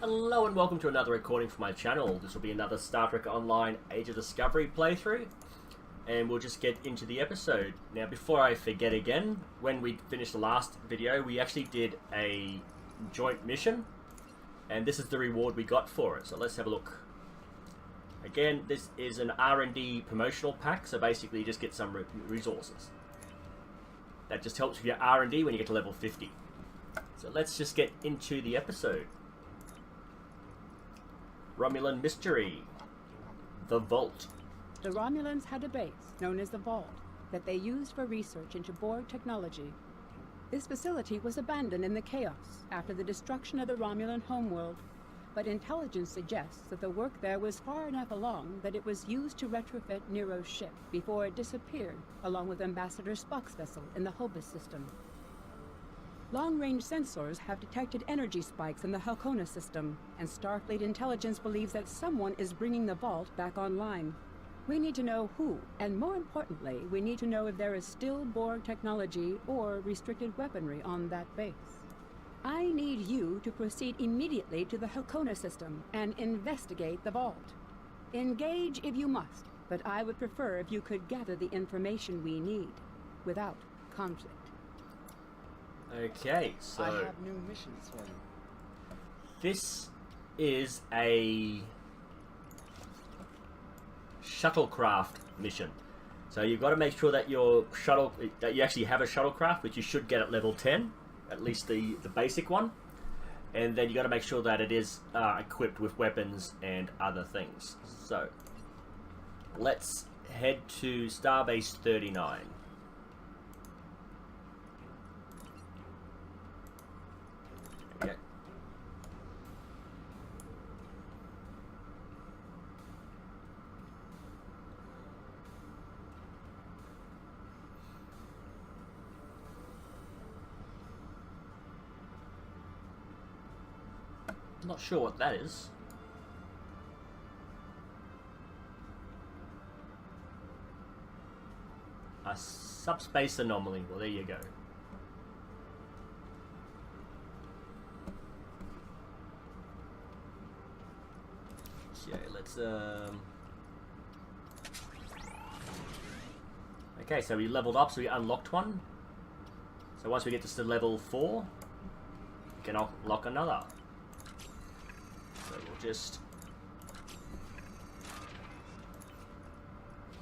Hello and welcome to another recording from my channel. This will be another Star Trek Online Age of Discovery playthrough, and we'll just get into the episode. Now, before I forget again, when we finished the last video, we actually did a joint mission, and this is the reward we got for it. So let's have a look. Again, this is an R&D promotional pack, so basically you just get some resources. That just helps with your R&D when you get to level 50. So let's just get into the episode. Romulan Mystery. The Vault. The Romulans had a base, known as the Vault, that they used for research into Borg technology. This facility was abandoned in the chaos after the destruction of the Romulan homeworld, but intelligence suggests that the work there was far enough along that it was used to retrofit Nero's ship before it disappeared, along with Ambassador Spock's vessel in the Hobus system. Long-range sensors have detected energy spikes in the Halcona system, and Starfleet intelligence believes that someone is bringing the Vault back online. We need to know who, and more importantly, we need to know if there is still Borg technology or restricted weaponry on that base. I need you to proceed immediately to the Halcona system and investigate the Vault. Engage if you must, but I would prefer if you could gather the information we need, without conflict. Okay, so I have new missions for you. this is a shuttlecraft mission. So you've got to make sure that you actually have a shuttlecraft, which you should get at level 10, at least the basic one. And then you got to make sure that it is equipped with weapons and other things. So let's head to Starbase 39. Okay. Not sure what that is. A subspace anomaly. Well, there you go. Okay, let's okay, so we leveled up, so we unlocked one. So once we get to level 4, we can unlock another. So we'll just...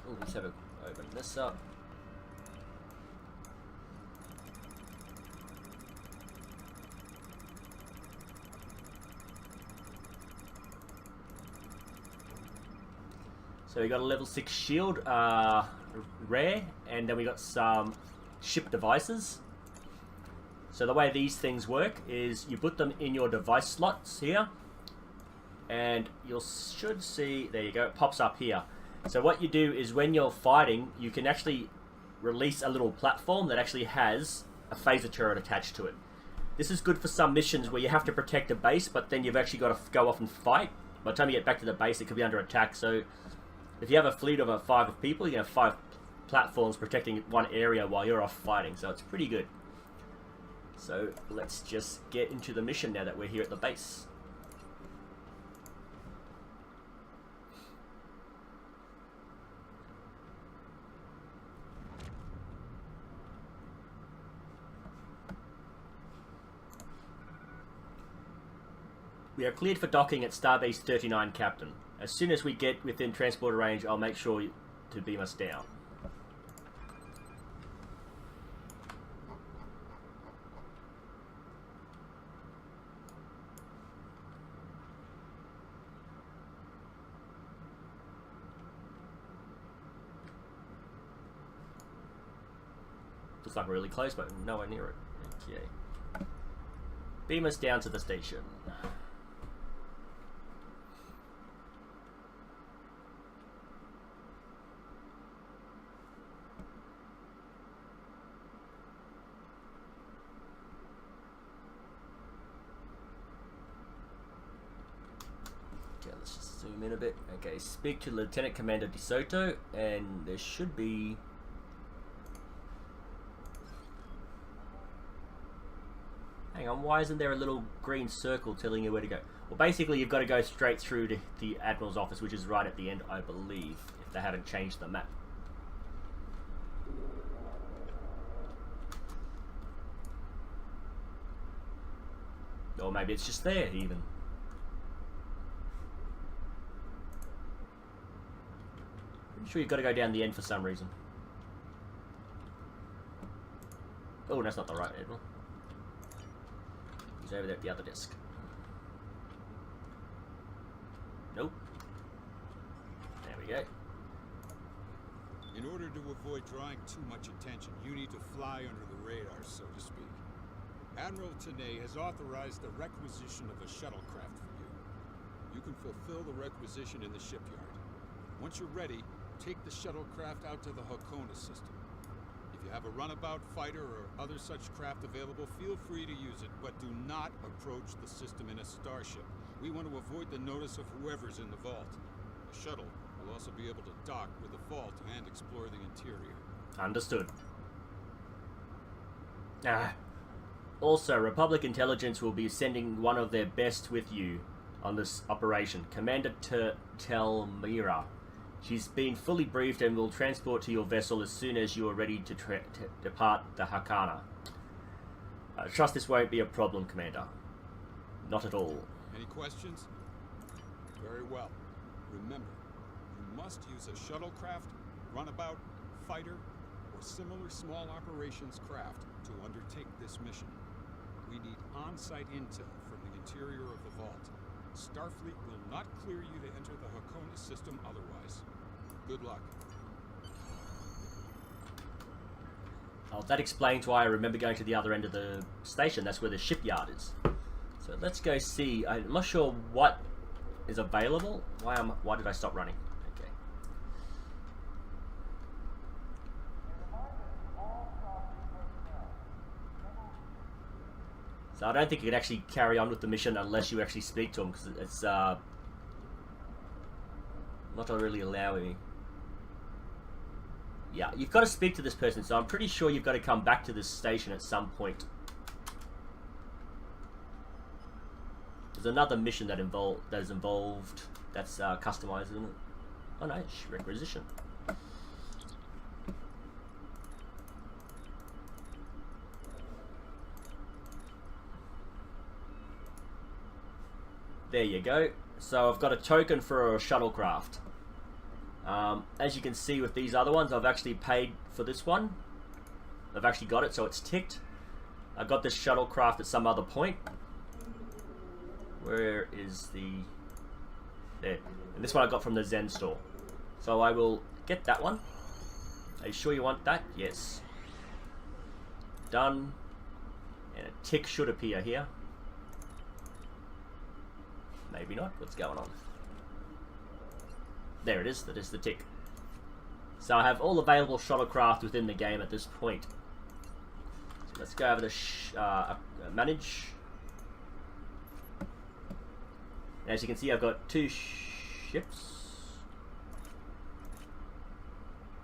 oh, let's have a open this up. So we got a level 6 shield, rare, and then we got some ship devices. So the way these things work is you put them in your device slots here, and you should see, there you go, it pops up here. So what you do is when you're fighting, you can actually release a little platform that actually has a phaser turret attached to it. This is good for some missions where you have to protect a base, but then you've actually got to go off and fight. By the time you get back to the base, it could be under attack. So if you have a fleet of 5 people, you have 5 platforms protecting one area while you're off fighting. So it's pretty good. So let's just get into the mission now that we're here at the base. We are cleared for docking at Starbase 39, Captain. As soon as we get within transporter range, I'll make sure to beam us down. Looks like we're really close, but nowhere near it. Okay. Beam us down to the station. Okay, let's just zoom in a bit. Okay, speak to Lieutenant Commander DeSoto, and there should be... Hang on, why isn't there a little green circle telling you where to go? Well, basically, you've got to go straight through to the Admiral's office, which is right at the end, I believe, if they haven't changed the map. Or maybe it's just there, even. I'm sure you've got to go down the end for some reason. Oh, that's not the right Admiral. He's over there at the other desk. Nope. There we go. In order to avoid drawing too much attention, you need to fly under the radar, so to speak. Admiral Tanay has authorized the requisition of a shuttlecraft for you. You can fulfill the requisition in the shipyard. Once you're ready, take the shuttlecraft out to the Hakona system. If you have a runabout fighter or other such craft available, feel free to use it, but do not approach the system in a starship. We want to avoid the notice of whoever's in the vault. The shuttle will also be able to dock with the vault and explore the interior. Understood. Also, Republic Intelligence will be sending one of their best with you on this operation, Commander Telmira. She's been fully briefed and will transport to your vessel as soon as you are ready to depart the Hakana. Trust this won't be a problem, Commander. Not at all. Any questions? Very well. Remember, you must use a shuttlecraft, runabout, fighter, or similar small operations craft to undertake this mission. We need on-site intel from the interior of the vault. Starfleet will not clear you to enter the Hakona system otherwise. Good luck. Oh, that explains why I remember going to the other end of the station. That's where the shipyard is. So let's go see. I'm not sure what is available. Why did I stop running? Okay. So I don't think you can actually carry on with the mission unless you actually speak to them, because it's not really allowing me. Yeah, you've got to speak to this person, so I'm pretty sure you've got to come back to this station at some point. There's another mission that is involved. That's customized, isn't it? Oh no, requisition. There you go. So I've got a token for a shuttlecraft. As you can see with these other ones, I've actually paid for this one. I've actually got it, so it's ticked. I got this shuttlecraft at some other point. Where is the... There. And this one I got from the Zen store. So I will get that one. Are you sure you want that? Yes. Done. And a tick should appear here. Maybe not. What's going on? There it is. That is the tick. So I have all available shuttlecraft within the game at this point. So let's go over to manage. And as you can see, I've got 2 ships.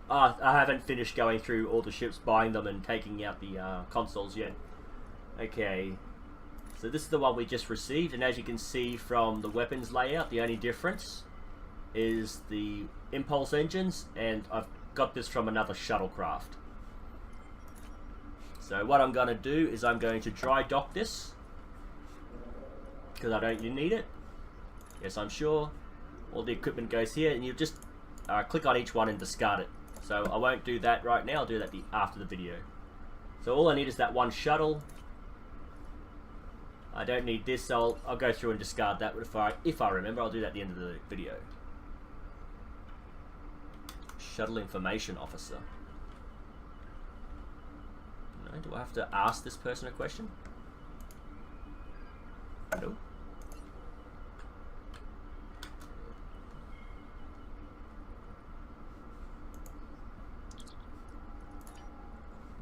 I haven't finished going through all the ships, buying them and taking out the consoles yet. Okay. So this is the one we just received, and as you can see from the weapons layout, the only difference is the impulse engines, and I've got this from another shuttlecraft. So what I'm going to do is I'm going to dry dock this, because I don't need it. Yes, I'm sure. All the equipment goes here, and you just click on each one and discard it. So I won't do that right now, I'll do that after the video. So all I need is that one shuttle. I don't need this, so I'll go through and discard that if I remember. I'll do that at the end of the video. Shuttle Information Officer. No, do I have to ask this person a question? No.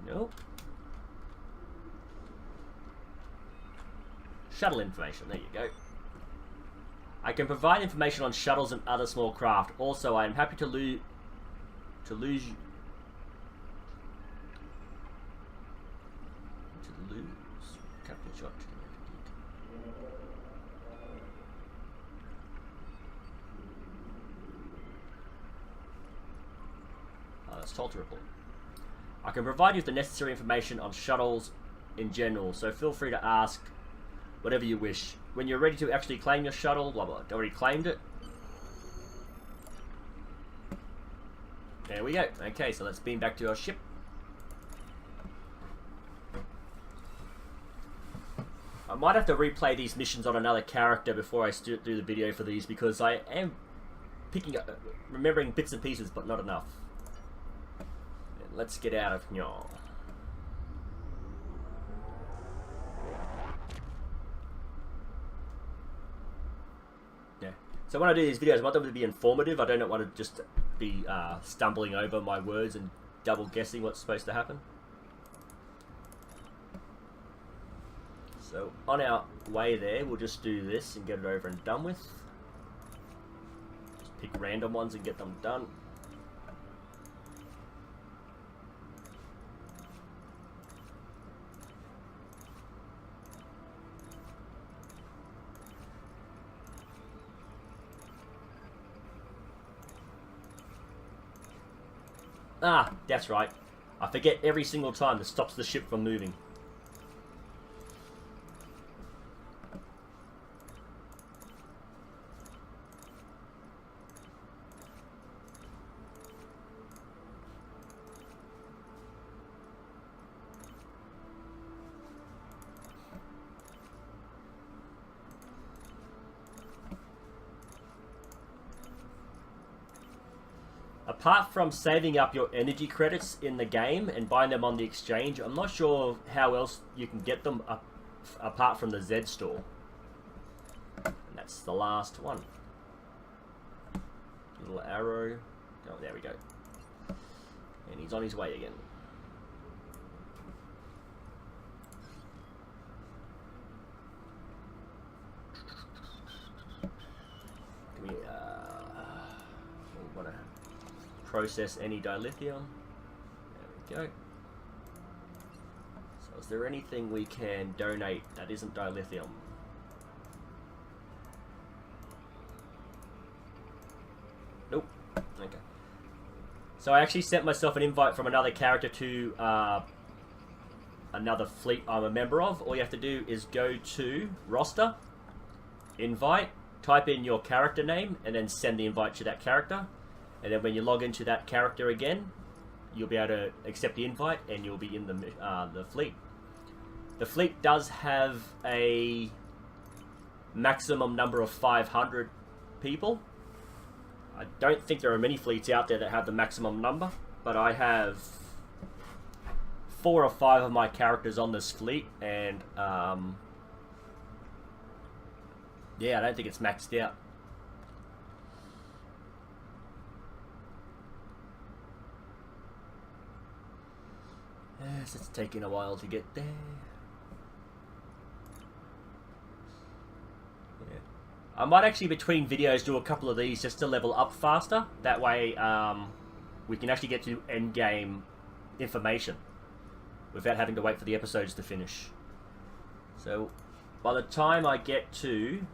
Nope. Shuttle information, there you go. I can provide information on shuttles and other small craft. Also, I am happy to lose Captain Shot. Salter report. I can provide you with the necessary information on shuttles in general, so feel free to ask whatever you wish. When you're ready to actually claim your shuttle, blah blah. Already claimed it. There we go. Okay, so let's beam back to our ship. I might have to replay these missions on another character before I do the video for these, because I am picking up, remembering bits and pieces, but not enough. And let's get out of here. Yeah. So when I do these videos, I want them to be informative. I don't want to just be stumbling over my words and double guessing what's supposed to happen. So on our way there, we'll just do this and get it over and done with. Just pick random ones and get them done. Ah, that's right. I forget every single time that stops the ship from moving. Apart from saving up your energy credits in the game and buying them on the exchange, I'm not sure how else you can get them apart from the Z store. And that's the last one. Little arrow. Oh, there we go. And he's on his way again. Can we, process any dilithium. There we go. So is there anything we can donate that isn't dilithium? Nope. Okay. So I actually sent myself an invite from another character to another fleet I'm a member of. All you have to do is go to roster, invite, type in your character name, and then send the invite to that character. And then when you log into that character again, you'll be able to accept the invite and you'll be in the fleet. The fleet does have a maximum number of 500 people. I don't think there are many fleets out there that have the maximum number, but I have 4 or 5 of my characters on this fleet, and yeah, I don't think it's maxed out. Yes, it's taking a while to get there. Yeah. I might actually, between videos, do a couple of these just to level up faster. That way, we can actually get to end game information without having to wait for the episodes to finish. So, by the time I get to...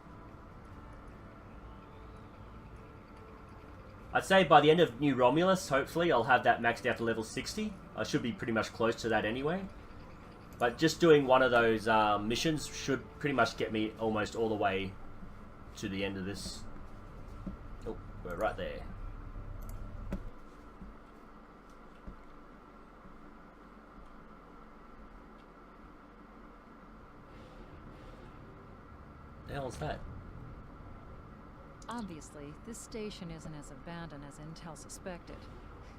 I'd say by the end of New Romulus, hopefully, I'll have that maxed out to level 60. I should be pretty much close to that anyway. But just doing one of those missions should pretty much get me almost all the way to the end of this. Oh, we're right there. The hell's that? Obviously, this station isn't as abandoned as Intel suspected.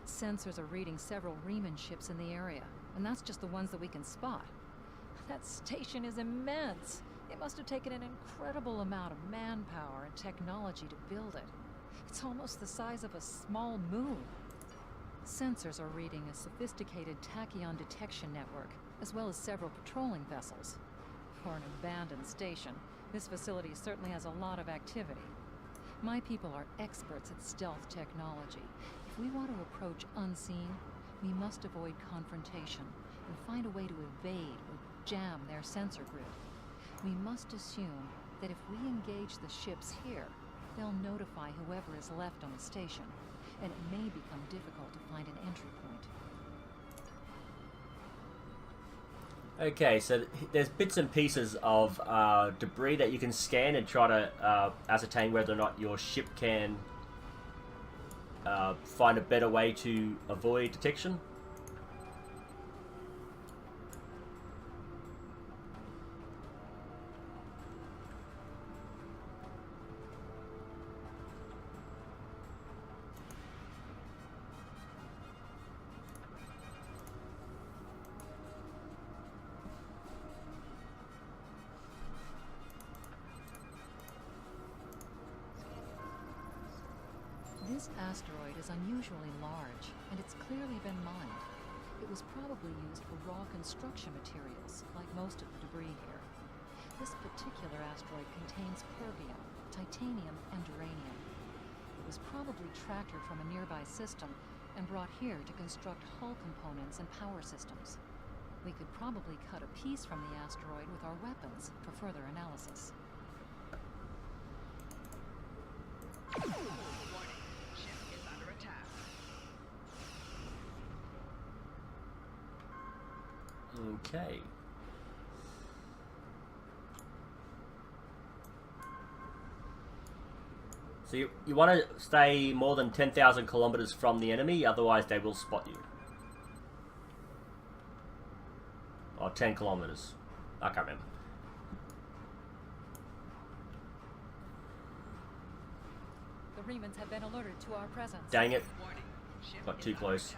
Sensors are reading several Riemann ships in the area, and that's just the ones that we can spot. That station is immense. It must have taken an incredible amount of manpower and technology to build it. It's almost the size of a small moon. Sensors are reading a sophisticated tachyon detection network, as well as several patrolling vessels. For an abandoned station, this facility certainly has a lot of activity. My people are experts at stealth technology. If we want to approach unseen, we must avoid confrontation and find a way to evade or jam their sensor grid. We must assume that if we engage the ships here, they'll notify whoever is left on the station, and it may become difficult to find an entry point. Okay, so there's bits and pieces of debris that you can scan and try to ascertain whether or not your ship can find a better way to avoid detection. This asteroid is unusually large, and it's clearly been mined. It was probably used for raw construction materials, like most of the debris here. This particular asteroid contains perbium, titanium, and uranium. It was probably tractored from a nearby system and brought here to construct hull components and power systems. We could probably cut a piece from the asteroid with our weapons for further analysis. Okay. So you want to stay more than 10,000 kilometers from the enemy, otherwise they will spot you. Or 10 kilometers. I can't remember. The Remans have been alerted to our presence. Dang it. Got too close.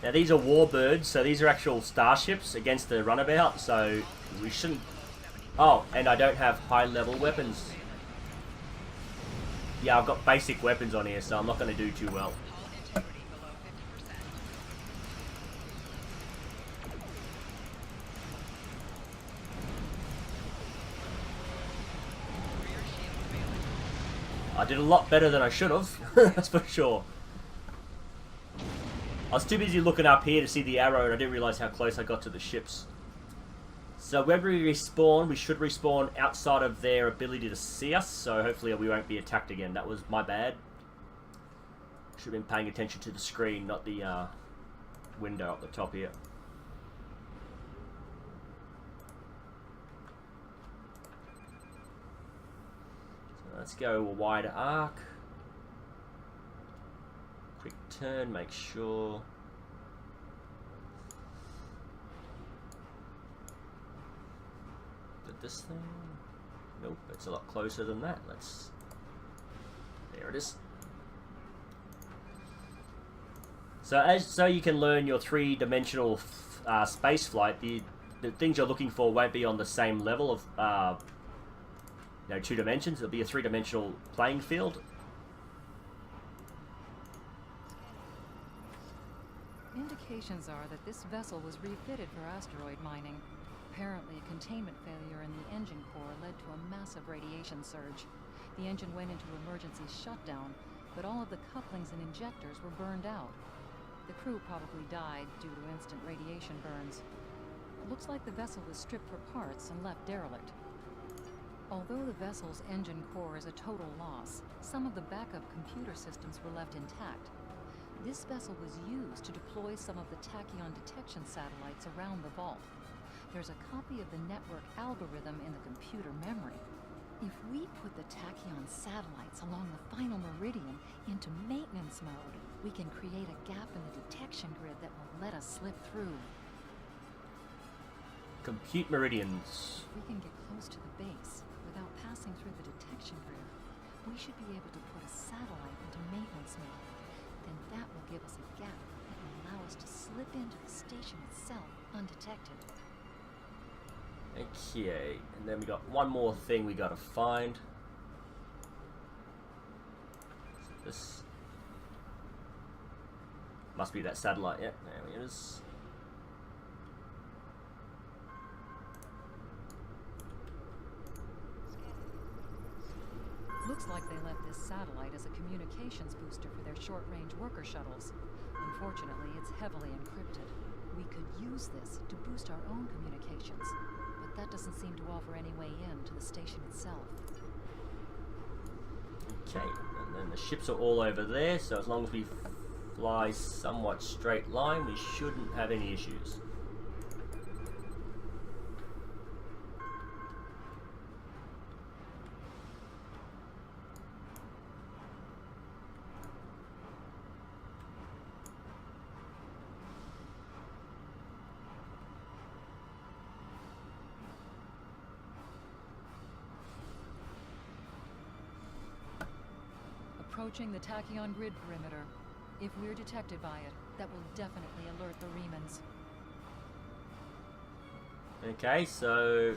Now these are warbirds, so these are actual starships against the runabout, so we shouldn't... Oh, and I don't have high-level weapons. Yeah, I've got basic weapons on here, so I'm not going to do too well. I did a lot better than I should have, that's for sure. I was too busy looking up here to see the arrow and I didn't realise how close I got to the ships. So when we respawn, we should respawn outside of their ability to see us, so hopefully we won't be attacked again. That was my bad. Should have been paying attention to the screen, not the window up the top here. So let's go a wide arc. Quick turn, make sure. Did this thing? Nope, it's a lot closer than that. Let's... There it is. So you can learn your three-dimensional space flight, the things you're looking for won't be on the same level of 2 dimensions. It'll be a three-dimensional playing field. Indications are that this vessel was refitted for asteroid mining. Apparently, a containment failure in the engine core led to a massive radiation surge. The engine went into emergency shutdown, but all of the couplings and injectors were burned out. The crew probably died due to instant radiation burns. It looks like the vessel was stripped for parts and left derelict. Although the vessel's engine core is a total loss, some of the backup computer systems were left intact. This vessel was used to deploy some of the tachyon detection satellites around the vault. There's a copy of the network algorithm in the computer memory. If we put the tachyon satellites along the final meridian into maintenance mode, we can create a gap in the detection grid that will let us slip through. Compute meridians. If we can get close to the base without passing through the detection grid, we should be able to put a satellite into maintenance mode. Then that will give us a gap that will allow us to slip into the station itself undetected. Okay, and then we got one more thing we gotta find. This must be that satellite. Yep, there it is. Looks like they left this satellite as a communications booster for their short-range worker shuttles. Unfortunately, it's heavily encrypted. We could use this to boost our own communications, but that doesn't seem to offer any way in to the station itself. Okay, and then the ships are all over there, so as long as we fly somewhat straight line, we shouldn't have any issues. Approaching the tachyon grid perimeter. If we're detected by it, that will definitely alert the Remans. Okay, so...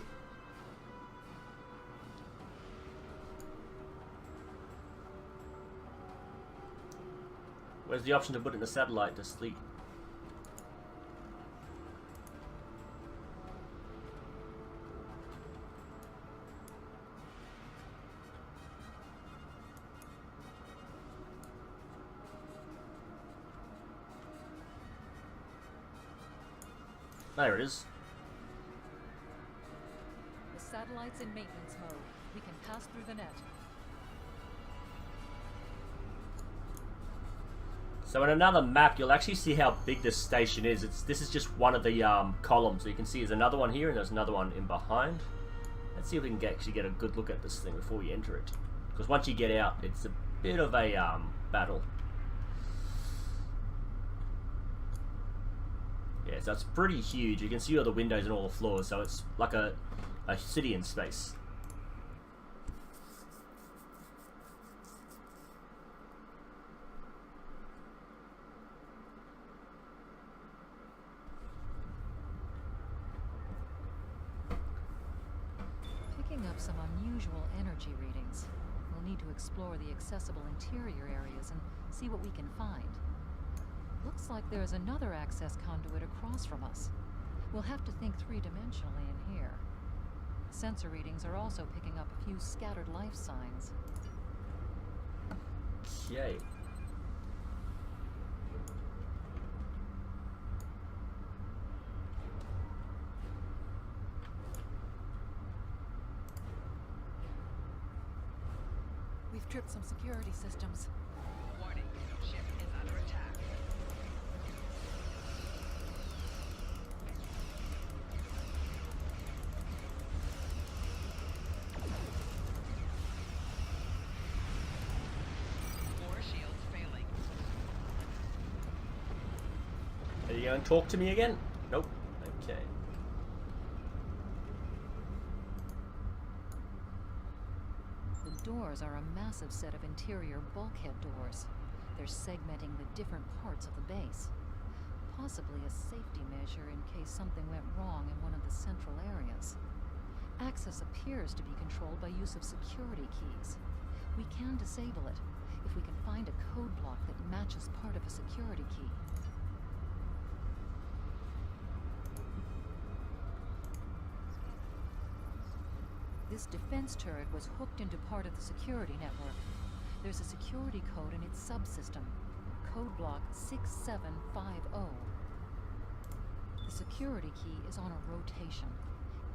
where's the option to put it in a satellite to sleep? There it is. The satellite's in maintenance mode. We can pass through the net. So in another map, you'll actually see how big this station is. This is just one of the columns. So you can see there's another one here and there's another one in behind. Let's see if we can actually get a good look at this thing before we enter it. Because once you get out, it's a bit of a battle. Yeah, so it's pretty huge. You can see all the windows and all the floors, so it's like a city in space. Picking up some unusual energy readings. We'll need to explore the accessible interior areas and see what we can find. Looks like there's another access conduit across from us. We'll have to think three-dimensionally in here. Sensor readings are also picking up a few scattered life signs. Okay. We've tripped some security systems. Warning, ship is under attack. More shields failing. Are you going to talk to me again? Nope. Okay. The doors are a massive set of interior bulkhead doors. They're segmenting the different parts of the base. Possibly a safety measure in case something went wrong in one of the central areas. Access appears to be controlled by use of security keys. We can disable it if we can find a code block that matches part of a security key. This defense turret was hooked into part of the security network. There's a security code in its subsystem. Code block 6750. The security key is on a rotation.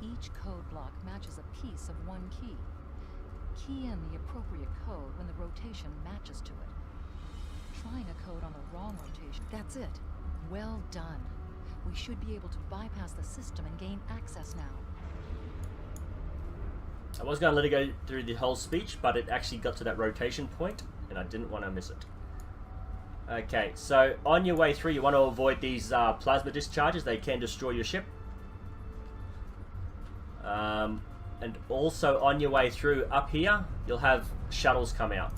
Each code block matches a piece of one key. Key in the appropriate code when the rotation matches to it. Trying a code on the wrong rotation. That's it. Well done. We should be able to bypass the system and gain access now. I was going to let it go through the whole speech, but it actually got to that rotation point, and I didn't want to miss it. Okay, so on your way through, you want to avoid these plasma discharges. They can destroy your ship. And also on your way through, up here, you'll have shuttles come out.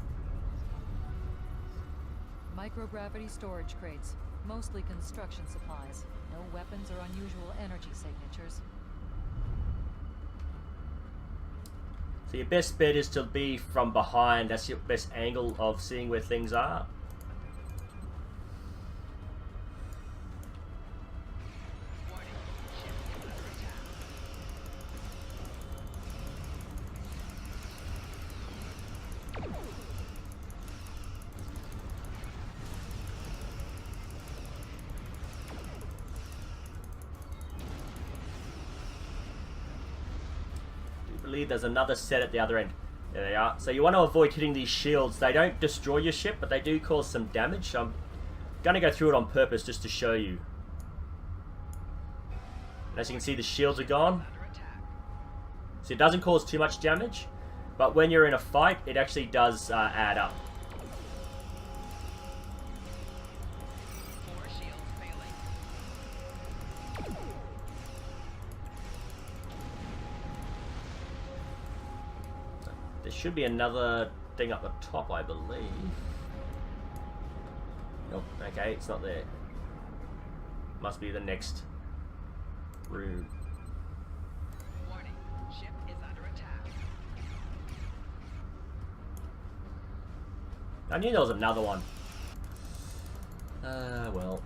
Microgravity storage crates. Mostly construction supplies. No weapons or unusual energy signatures. So your best bet is to be from behind. That's your best angle of seeing where things are. Warning, ship is under attack. believe there's another set at the other end. There they are. So you want to avoid hitting these shields. They don't destroy your ship, but they do cause some damage. So I'm going to go through it on purpose just to show you. And as you can see, the shields are gone. So it doesn't cause too much damage, but when you're in a fight, it actually does add up. There should be another thing up the top, I believe. Nope, okay, it's not there. Must be the next room. Warning, ship is under attack. I knew there was another one. Well.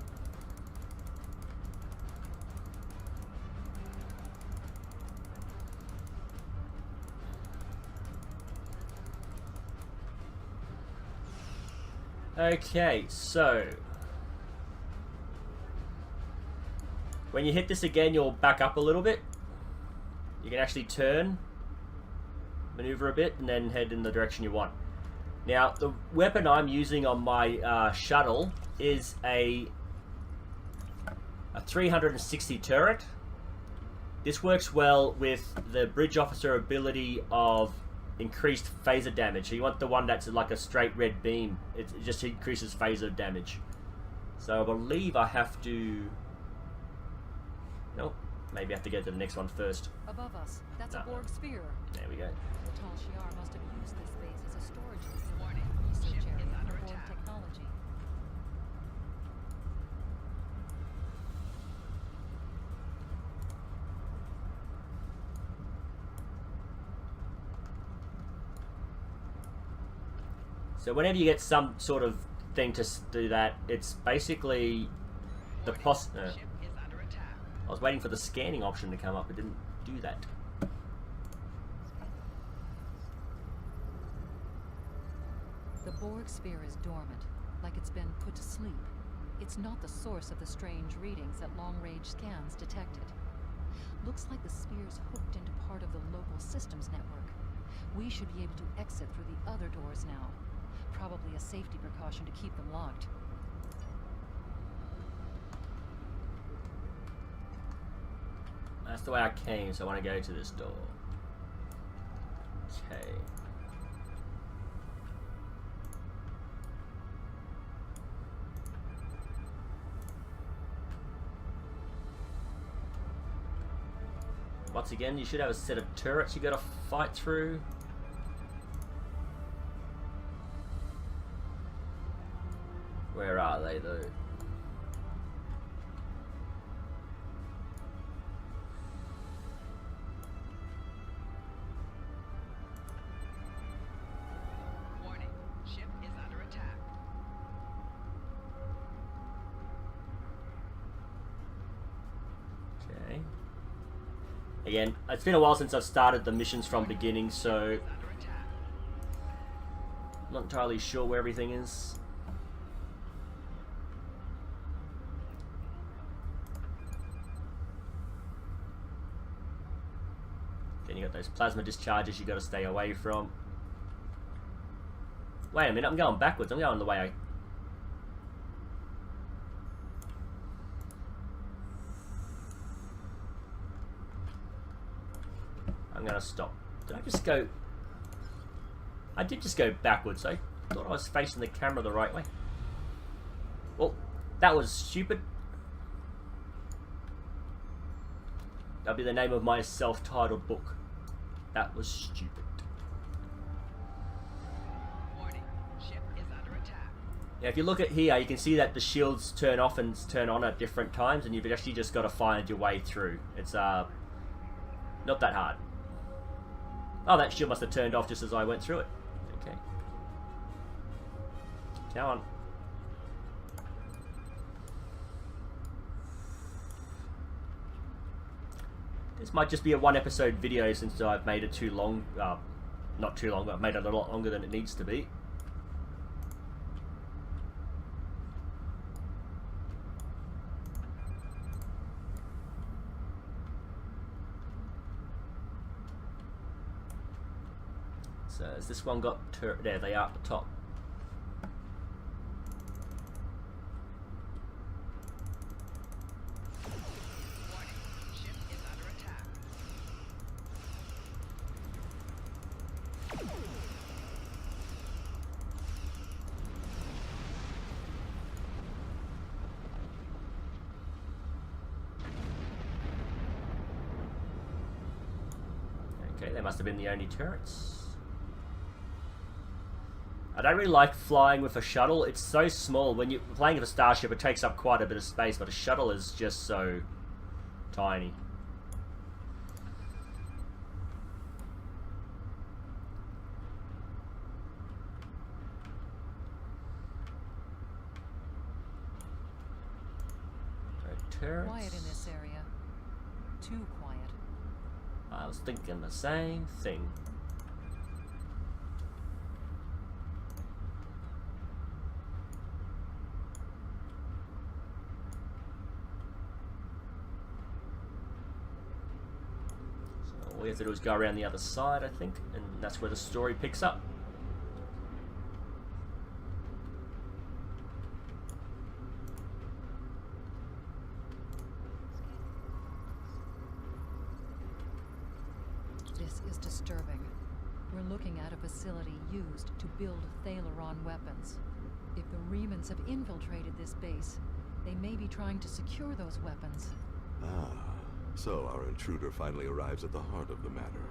Okay, so when you hit this again, you'll back up a little bit. You can actually turn, maneuver a bit, and then head in the direction you want. Now, the weapon I'm using on my shuttle is a 360 turret. This works well with the bridge officer ability of increased phaser damage. So you want the one that's like a straight red beam. It just increases phaser damage. So I believe I have to... Nope. Maybe I have to get to the next one first. Above us, that's No. a Borg sphere. There we go. The Tal Shiar must have used this base as a storage facility Warning, for research ship area is under for Borg attack. technology. So whenever you get some sort of thing to do that, it's basically the Warning, ship is under attack. I was waiting for the scanning option to come up. It didn't do that. The Borg sphere is dormant, like it's been put to sleep. It's not the source of the strange readings that long-range scans detected. Looks like the sphere's hooked into part of the local systems network. We should be able to exit through the other doors now. Probably a safety precaution to keep them locked. That's the way I came, so I want to go to this door. Okay. Once again, you should have a set of turrets you gotta fight through. Where are they though? Warning, ship is under attack. Okay. Again, it's been a while since I've started the missions from beginning, so Under attack. I'm not entirely sure where everything is. Then you got those plasma discharges you got to stay away from. Wait a minute, I'm going backwards. I'm going the way I... I'm gonna stop. Did I just go... I did just go backwards. I thought I was facing the camera the right way. Well, that was stupid. That'll be the name of my self-titled book. That was stupid. Warning, ship is under attack. Yeah, if you look at here, you can see that the shields turn off and turn on at different times, and you've actually just got to find your way through. It's not that hard. Oh, that shield must have turned off just as I went through it. Okay. Come on. This might just be a one episode video since I've made it too long. Not too long, but I've made it a lot longer than it needs to be. So has this one got there? They are at the top. Warning. Ship is under attack. Okay, they must have been the only turrets. I don't really like flying with a shuttle. It's so small. When you're playing with a starship, it takes up quite a bit of space, but a shuttle is just so tiny. Turrets. Quiet in this area. Too quiet. I was thinking the same thing. So all we have to do is go around the other side, I think, and that's where the story picks up. This is disturbing. We're looking at a facility used to build Thaleron weapons. If the Remans have infiltrated this base, they may be trying to secure those weapons. Ah, so our intruder finally arrives at the heart of the matter.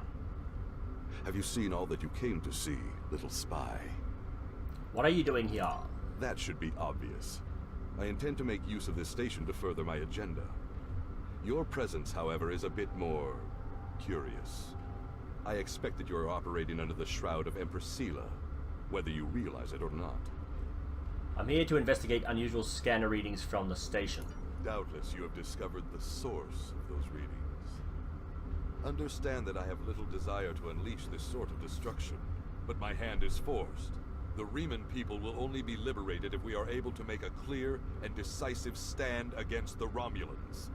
Have you seen all that you came to see, little spy? What are you doing here? That should be obvious. I intend to make use of this station to further my agenda. Your presence, however, is a bit more curious. I expect that you are operating under the shroud of Empress Sela, whether you realize it or not. I'm here to investigate unusual scanner readings from the station. Doubtless you have discovered the source of those readings. Understand that I have little desire to unleash this sort of destruction, but my hand is forced. The Reman people will only be liberated if we are able to make a clear and decisive stand against the Romulans.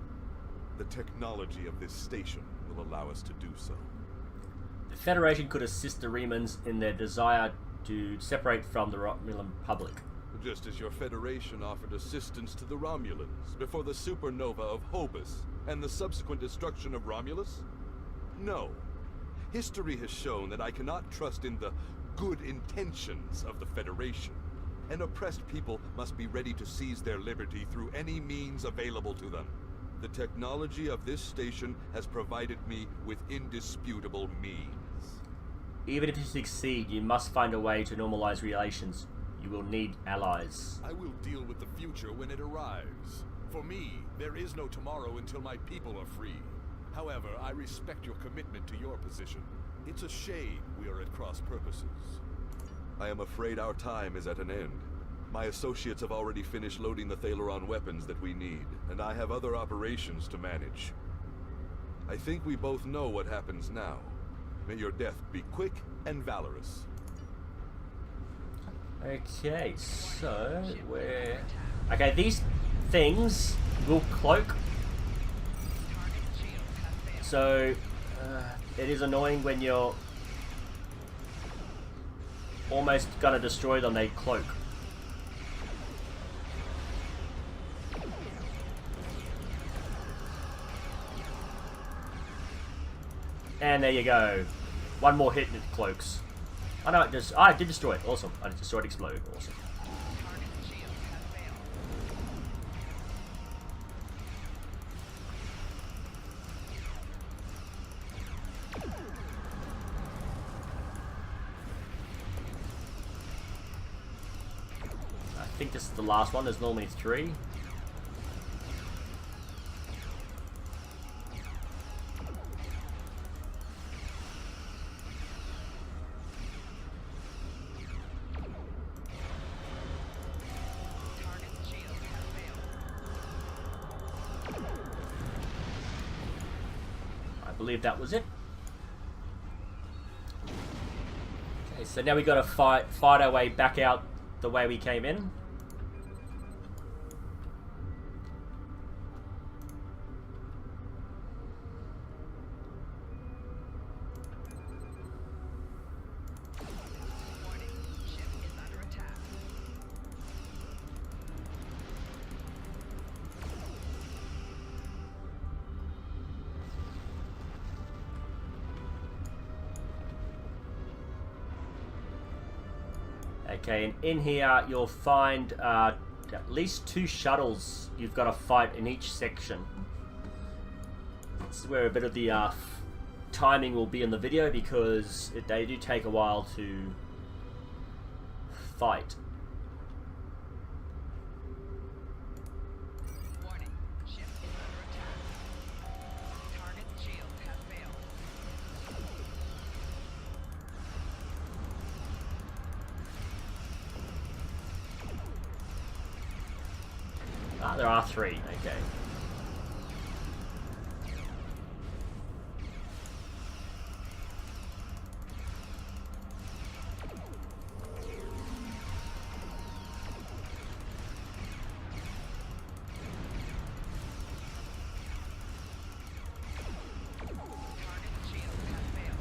The technology of this station will allow us to do so. The Federation could assist the Remans in their desire to separate from the Romulan public. Just as your Federation offered assistance to the Romulans before the supernova of Hobus and the subsequent destruction of Romulus? No. History has shown that I cannot trust in the good intentions of the Federation. An oppressed people must be ready to seize their liberty through any means available to them. The technology of this station has provided me with indisputable means. Even if you succeed, you must find a way to normalize relations. You will need allies. I will deal with the future when it arrives. For me, there is no tomorrow until my people are free. However, I respect your commitment to your position. It's a shame we are at cross purposes. I am afraid our time is at an end. My associates have already finished loading the Thaleron weapons that we need, and I have other operations to manage. I think we both know what happens now. May your death be quick and valorous. Okay, so we're... Okay, these things will cloak. So, it is annoying when you're almost gonna destroy them, they cloak. And there you go. One more hit and it cloaks. I know it just... I did destroy it. Awesome. I just saw it explode. Awesome. I think this is the last one. There's normally 3. I believe that was it. Okay, so now we got to fight our way back out the way we came in. Okay, and in here you'll find at least 2 shuttles you've got to fight in each section. This is where a bit of the timing will be in the video, because they do take a while to fight. Warning. Ship is under attack. Target's shield has failed. There are 3, okay. Target's shield has failed.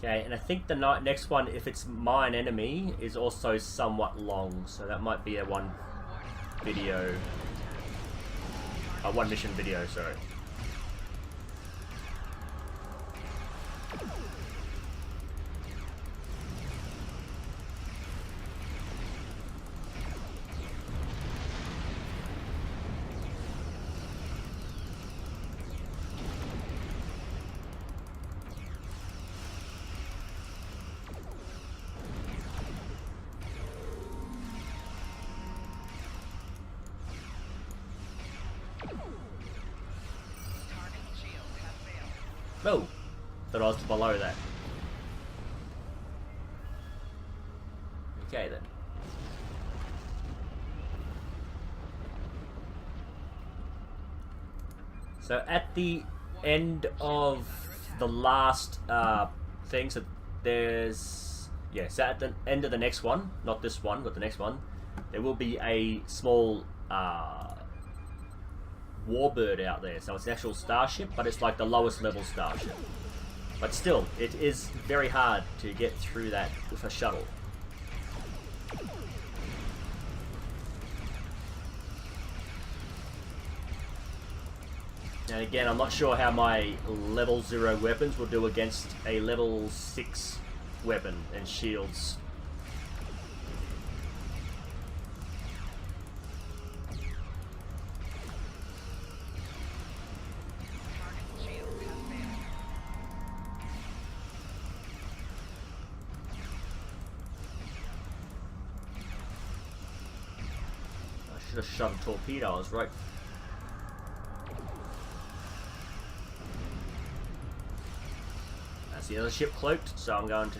Okay, and I think the next one, if it's mine enemy, is also somewhat long, so that might be a one video, one mission video, sorry. Target's shield has failed. Oh, thought I was below that. Okay then. So at the end of the last thing, so there's, yeah, so at the end of the next one, not this one, but the next one, there will be a small warbird out there. So it's an actual starship, but it's like the lowest level starship. But still, it is very hard to get through that with a shuttle. And again, I'm not sure how my level 0 weapons will do against a level 6 weapon and shields. Target's shield has failed. I should have shoved torpedoes, right? That's the other ship cloaked, so I'm going to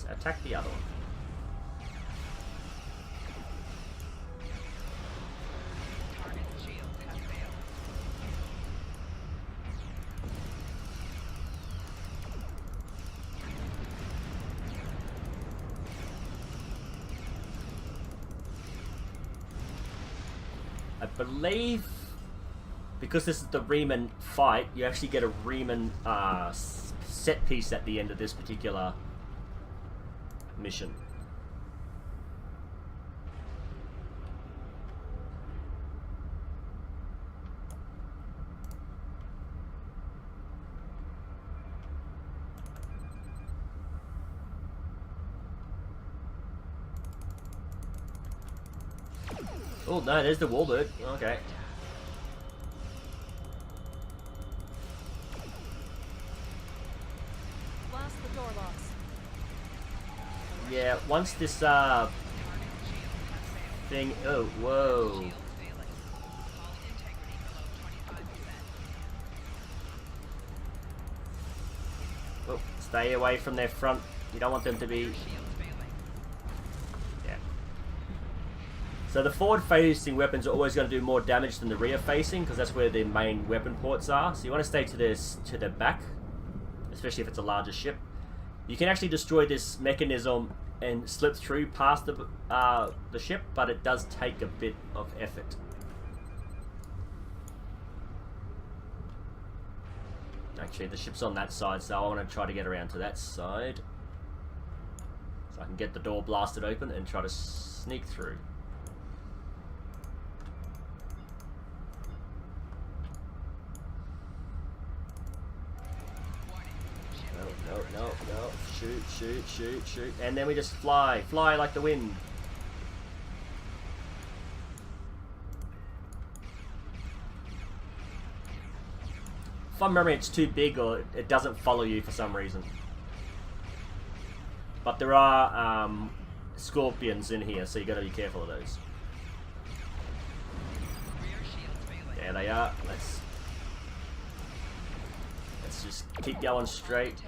attack the other one. Target's shield has failed. I believe, because this is the Riemann fight, you actually get a Riemann set piece at the end of this particular mission. Oh no, there's the warbird. Okay. Blast the door locks. Yeah, once this thing, oh whoa. Shield failing. Hull integrity below 25%. Oh, stay away from their front. You don't want them to be. Shield failing. Yeah. So the forward-facing weapons are always going to do more damage than the rear-facing, because that's where the main weapon ports are. So you want to stay to the back, especially if it's a larger ship. You can actually destroy this mechanism and slip through past the ship, but it does take a bit of effort. Actually, the ship's on that side, so I want to try to get around to that side. So I can get the door blasted open and try to sneak through. No. Shoot. And then we just fly like the wind. If I'm remembering, it's too big or it doesn't follow you for some reason. But there are scorpions in here, so you got to be careful of those. There they are. Let's just keep going straight.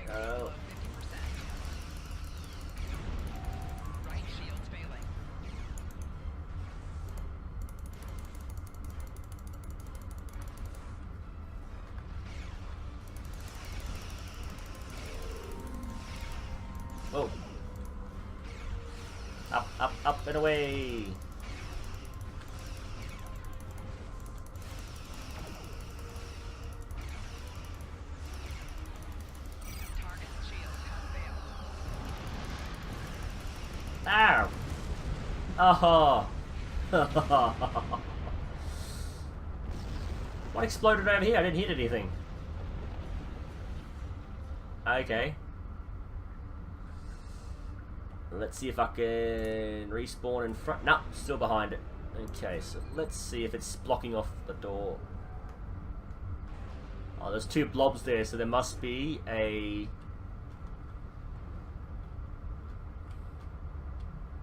Whoa. Up and away. Ow! Oh! What exploded over here? I didn't hit anything. Okay. Let's see if I can respawn in front. No, still behind it. Okay, so let's see if it's blocking off the door. Oh, there's two blobs there, so there must be a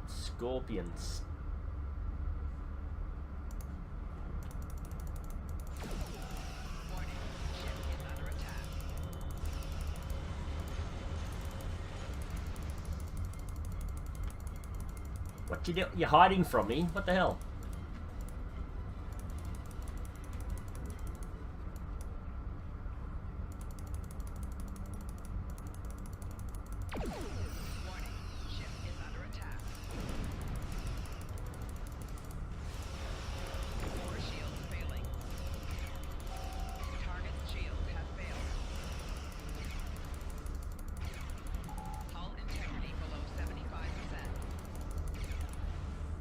scorpions. What you do? You're hiding from me? What the hell?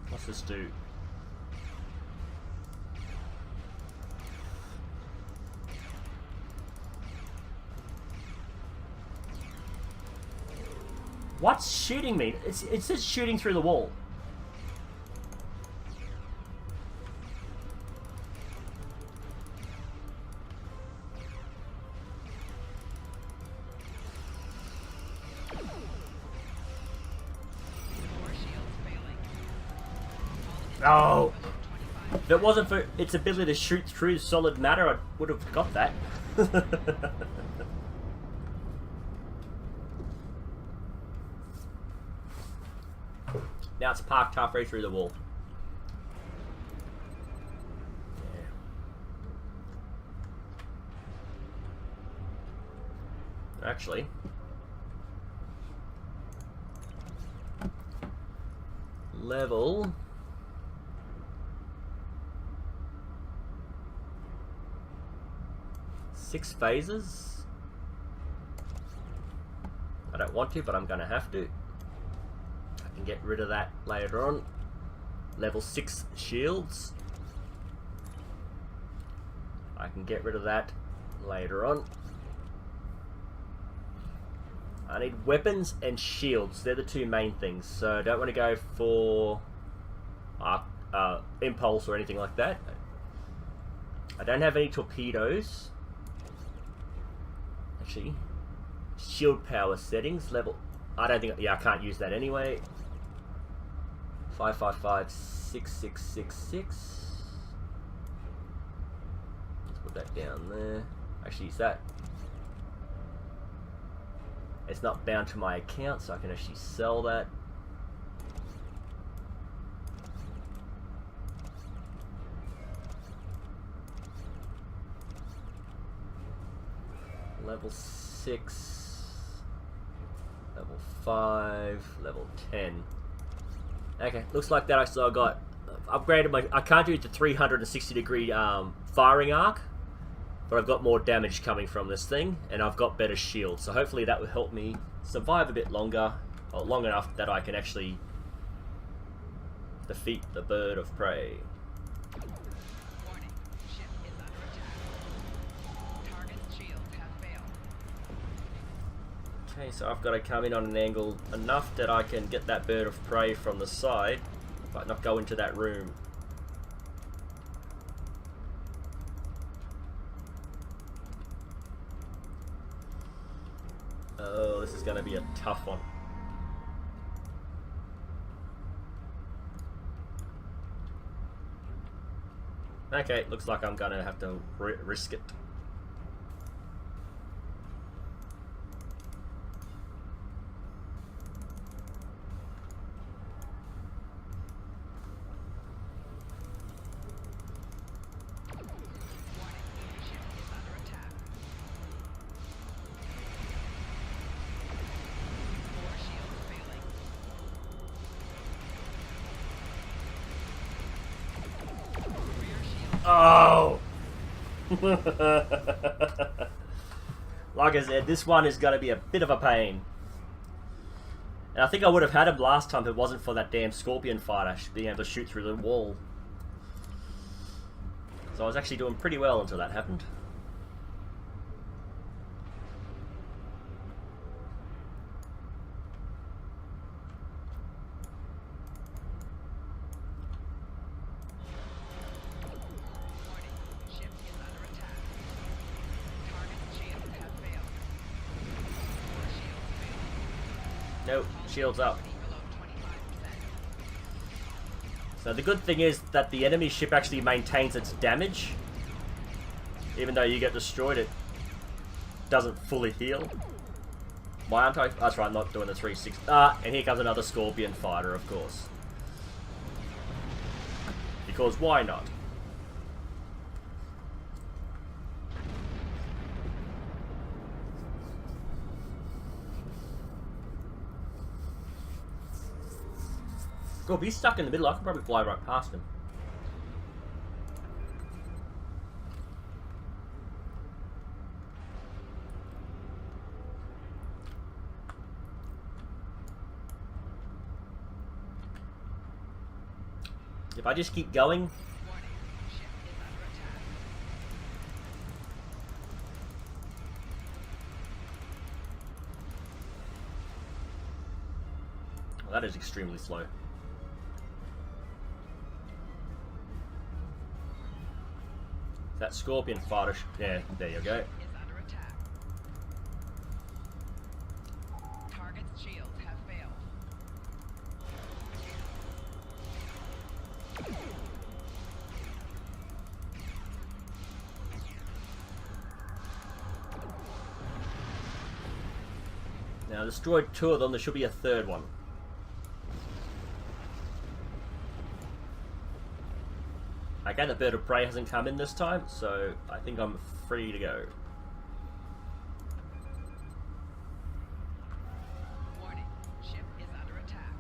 What's this do? What's shooting me? It's just shooting through the wall. Oh! If it wasn't for its ability to shoot through solid matter, I would have got that. Now it's parked halfway through the wall. Yeah. Actually, level 6 phases. I don't want to, but I'm gonna have to. I can get rid of that later on. Level 6 shields. I can get rid of that later on. I need weapons and shields. They're the two main things. So I don't want to go for impulse or anything like that. I don't have any torpedoes. Actually, shield power settings level. I don't think. Yeah, I can't use that anyway. 555 6666. Let's put that down there. Actually, use that. It's not bound to my account, so I can actually sell that. Level 6, level 5, level 10. Okay, looks like that I still got upgraded my. I can't do the 360 degree firing arc but I've got more damage coming from this thing, and I've got better shield, so hopefully that will help me survive a bit longer, or long enough that I can actually defeat the bird of prey. Warning. Ship is under attack. Target's shields have failed. Okay, so I've got to come in on an angle enough that I can get that bird of prey from the side, but not go into that room. Oh, this is going to be a tough one. Okay, looks like I'm going to have to risk it. Ship is under attack. 4 shields failing. Rear shield. Oh! Like I said, this one is going to be a bit of a pain. And I think I would have had him last time if it wasn't for that damn scorpion fighter being able to shoot through the wall. So I was actually doing pretty well until that happened. Warning. Ship is under attack. Target's shields have failed. 4 shields failed. Nope, shields up. Below 25%. So the good thing is that the enemy ship actually maintains its damage. Even though you get destroyed, it doesn't fully heal. Why aren't I? That's right, I'm not doing the 360. And here comes another scorpion fighter, of course. Because why not? Cool, if he's stuck in the middle, I can probably fly right past him. If I just keep going... Warning. Ship is under attack. Well, that is extremely slow. That scorpion fighter... Yeah, there you go. Is under attack. Target's shields have failed. Now, I destroyed 2 of them, there should be a 3rd one. Okay, the bird of prey hasn't come in this time, so I think I'm free to go. Warning. Ship is under attack.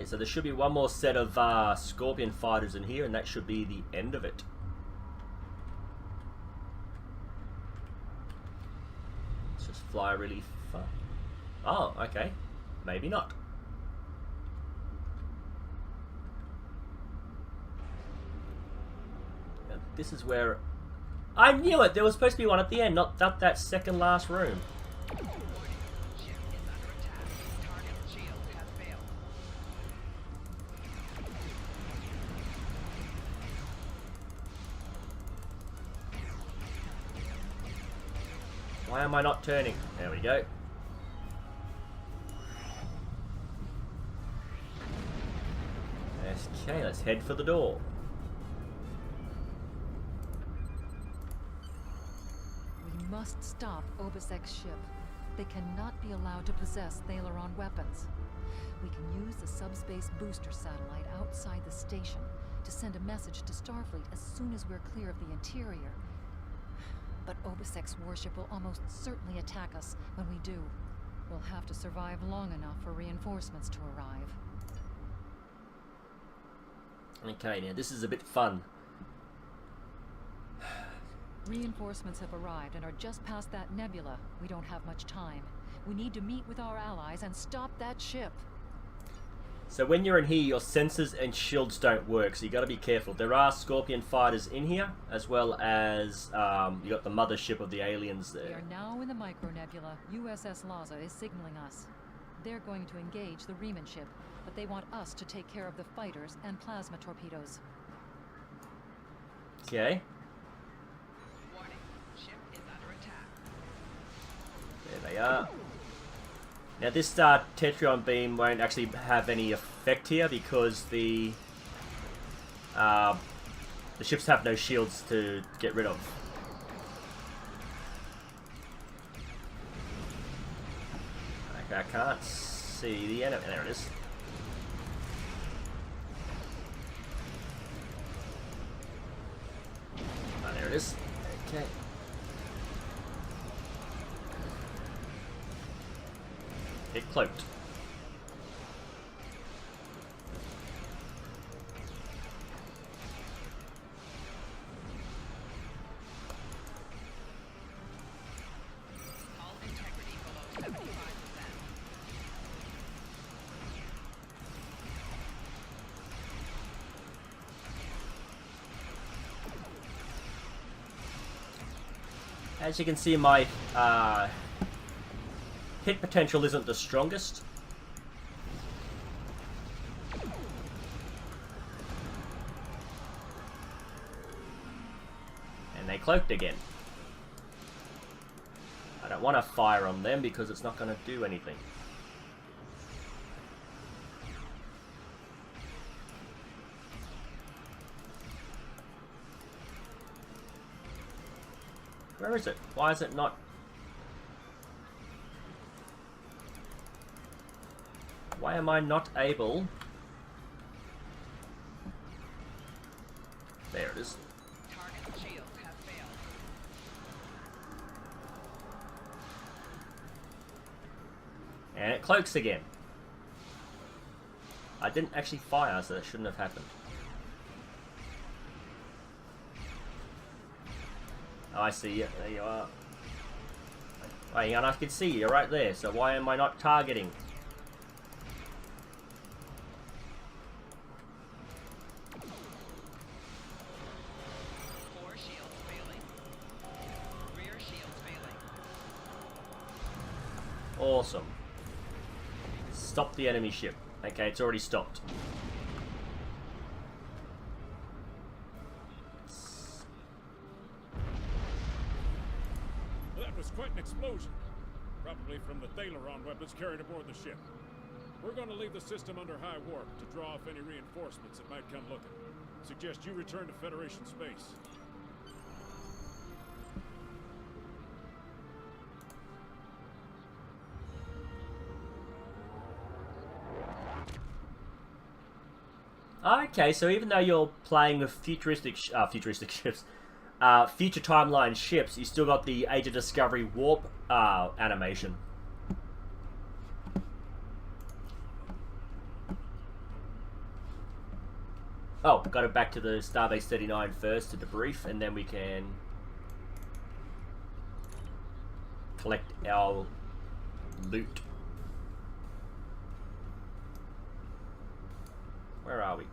So there should be one more set of scorpion fighters in here, and that should be the end of it. Let's just fly really far. Oh, okay. Maybe not. Now, this is where... I knew it! There was supposed to be one at the end, not that second last room. Warning. Ship is under attack. Target's shields have failed. Why am I not turning? There we go. Okay, let's head for the door. We must stop Obisek's ship. They cannot be allowed to possess Thaleron weapons. We can use the subspace booster satellite outside the station to send a message to Starfleet as soon as we're clear of the interior. But Obisek's warship will almost certainly attack us when we do. We'll have to survive long enough for reinforcements to arrive. Okay, now this is a bit fun. Reinforcements have arrived and are just past that nebula. We don't have much time. We need to meet with our allies and stop that ship. So when you're in here, your sensors and shields don't work, so you got to be careful. There are Scorpion fighters in here, as well as you got the mothership of the aliens We there. are now in the micronebula. USS Laza is signaling us. They're going to engage the Riemann ship, but they want us to take care of the fighters and plasma torpedoes. Okay, Warning. Ship is under attack. there they are. Now this Tetrion beam won't actually have any effect here because the ships have no shields to get rid of. Okay, I can't see the enemy. There it is. Oh, there it is. Okay. Get cloaked. Hull integrity below 75%. As you can see, my hit potential isn't the strongest. And they cloaked again. I don't want to fire on them because it's not going to do anything. Where is it? Why is it not? Why am I not able? There it is. Target shields have failed. And it cloaks again. I didn't actually fire, so that shouldn't have happened. Oh, I see you. There you are. Oh, hang on, I can see you. You're right there. So why am I not targeting? Core shields failing. Rear shields failing. Awesome. Stop the enemy ship. Okay, it's already stopped. That was quite an explosion. Probably from the Thaleron weapons carried aboard the ship. We're going to leave the system under high warp to draw off any reinforcements that might come looking. Suggest you return to Federation space. Okay, so even though you're playing with futuristic ships, future timeline ships, you still got the Age of Discovery warp animation. Oh, got it back to the Starbase 39 first to debrief, and then we can collect our loot. Where are we?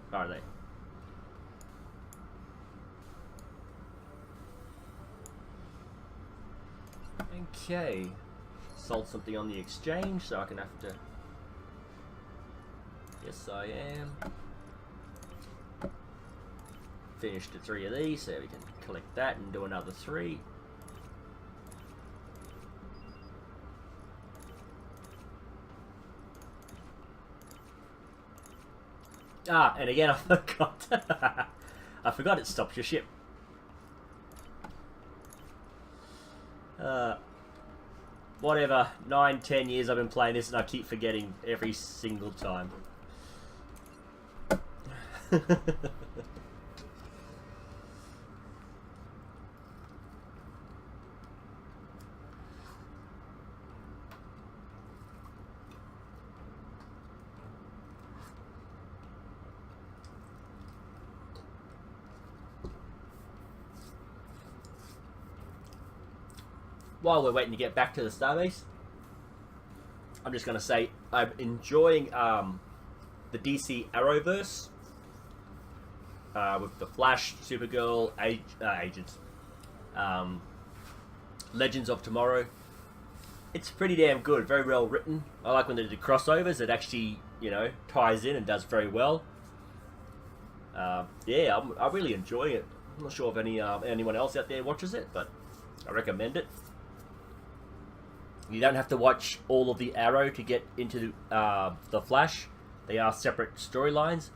Where are they? Okay. Sold something on the exchange, so I can have to... Yes, I am. Finished 3 of these, so we can collect that and do another 3. Ah, and again I forgot. I forgot it stops your ship. Whatever, 9-10 years I've been playing this and I keep forgetting every single time. while we're waiting to get back to the starbase, I'm just going to say I'm enjoying the DC Arrowverse with the Flash, Supergirl, Agents, Legends of Tomorrow. It's pretty damn good, very well written. I like when they do crossovers. It actually, you know, ties in and does very well. Yeah, I'm really enjoying it. I'm not sure if anyone else out there watches it, but I recommend it. You don't have to watch all of the Arrow to get into the Flash. They are separate storylines.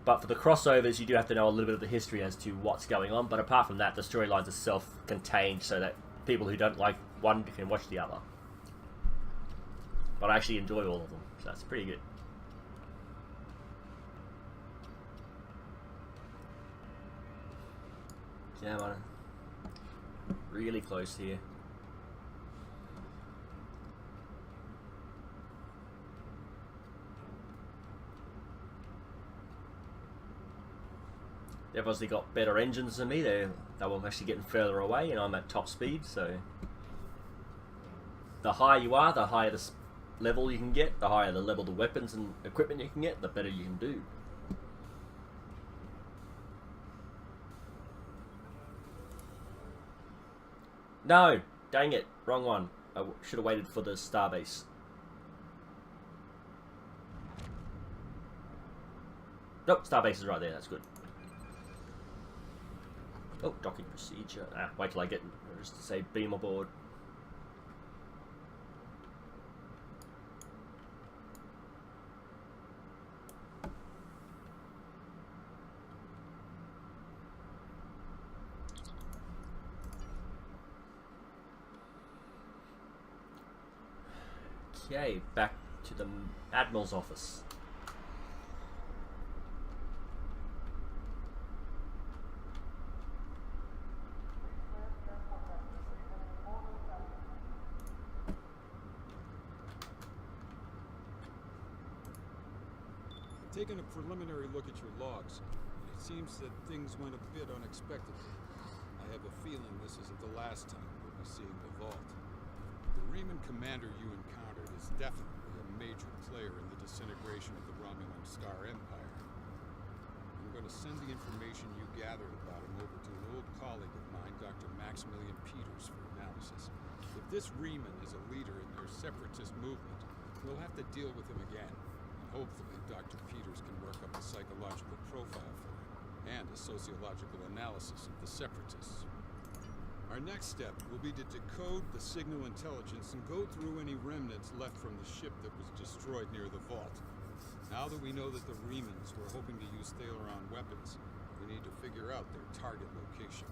But for the crossovers, you do have to know a little bit of the history as to what's going on. But apart from that, the storylines are self-contained so that people who don't like one can watch the other. But I actually enjoy all of them, so that's pretty good. Yeah, man. Really close here. They've obviously got better engines than me. They were actually getting further away, and I'm at top speed, so the higher you are, the higher the level you can get, the higher the level the weapons and equipment you can get, the better you can do. No! Dang it. Wrong one. I should have waited for the starbase. Nope, starbase is right there. That's good. Oh, docking procedure. Wait till I get just to say beam aboard. Okay, back to the Admiral's office. Taking a preliminary look at your logs, it seems that things went a bit unexpectedly. I have a feeling this isn't the last time we'll be seeing the vault. The Reman commander you encountered is definitely a major player in the disintegration of the Romulan Star Empire. I'm going to send the information you gathered about him over to an old colleague of mine, Dr. Maximilian Peters, for analysis. If this Reman is a leader in their separatist movement, we'll have to deal with him again. Hopefully, Dr. Peters can work up a psychological profile for him, and a sociological analysis of the Separatists. Our next step will be to decode the signal intelligence and go through any remnants left from the ship that was destroyed near the vault. Now that we know that the Remans were hoping to use Thaleron weapons, we need to figure out their target location.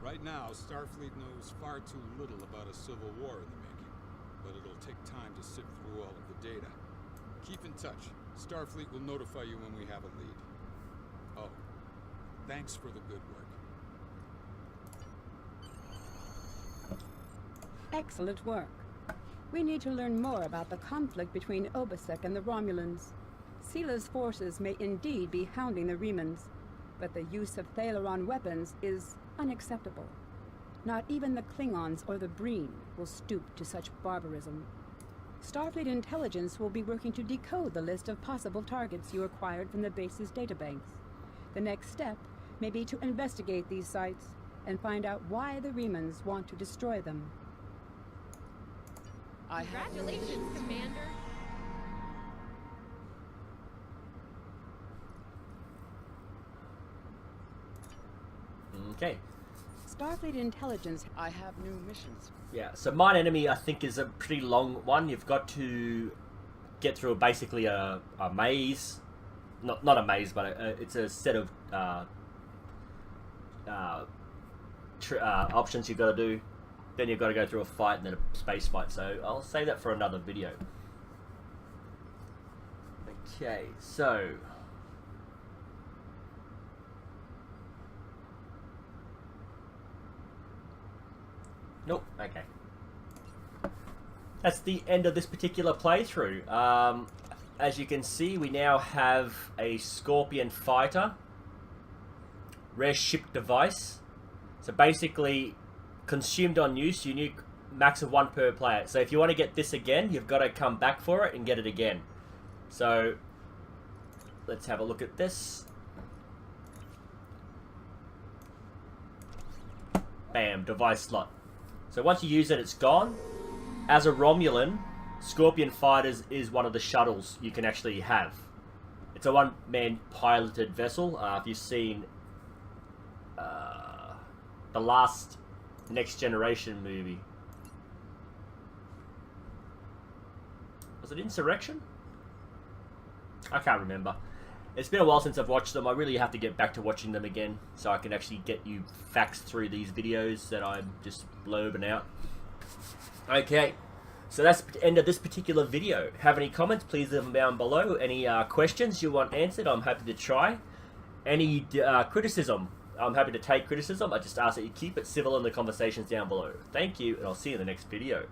Right now, Starfleet knows far too little about a civil war in the making, but it'll take time to sift through all of the data. Keep in touch. Starfleet will notify you when we have a lead. Oh, thanks for the good work. Excellent work. We need to learn more about the conflict between Obasek and the Romulans. Sila's forces may indeed be hounding the Remans, but the use of Thaleron weapons is unacceptable. Not even the Klingons or the Breen will stoop to such barbarism. Starfleet intelligence will be working to decode the list of possible targets you acquired from the base's databanks. The next step may be to investigate these sites and find out why the Remans want to destroy them. Congratulations, Commander. Okay. Starfleet intelligence. I have new missions. Yeah, so Mine Enemy, I think, is a pretty long one. You've got to get through basically a maze. Not a maze, but it's a set of options you've got to do. Then you've got to go through a fight and then a space fight. So I'll save that for another video. Okay, so... Nope, okay. That's the end of this particular playthrough. As you can see, we now have a Scorpion fighter. Rare ship device. So basically, consumed on use, unique max of 1 per player. So if you want to get this again, you've got to come back for it and get it again. So let's have a look at this. Bam, device slot. So once you use it, it's gone. As a Romulan, Scorpion Fighters is one of the shuttles you can actually have. It's a one-man piloted vessel. If you've seen the last Next Generation movie. Was it Insurrection? I can't remember. It's been a while since I've watched them. I really have to get back to watching them again so I can actually get you facts through these videos that I'm just blurбing out. Okay, so that's the end of this particular video. Have any comments, please leave them down below. Any questions you want answered, I'm happy to try. Any criticism, I'm happy to take criticism. I just ask that you keep it civil in the conversations down below. Thank you, and I'll see you in the next video.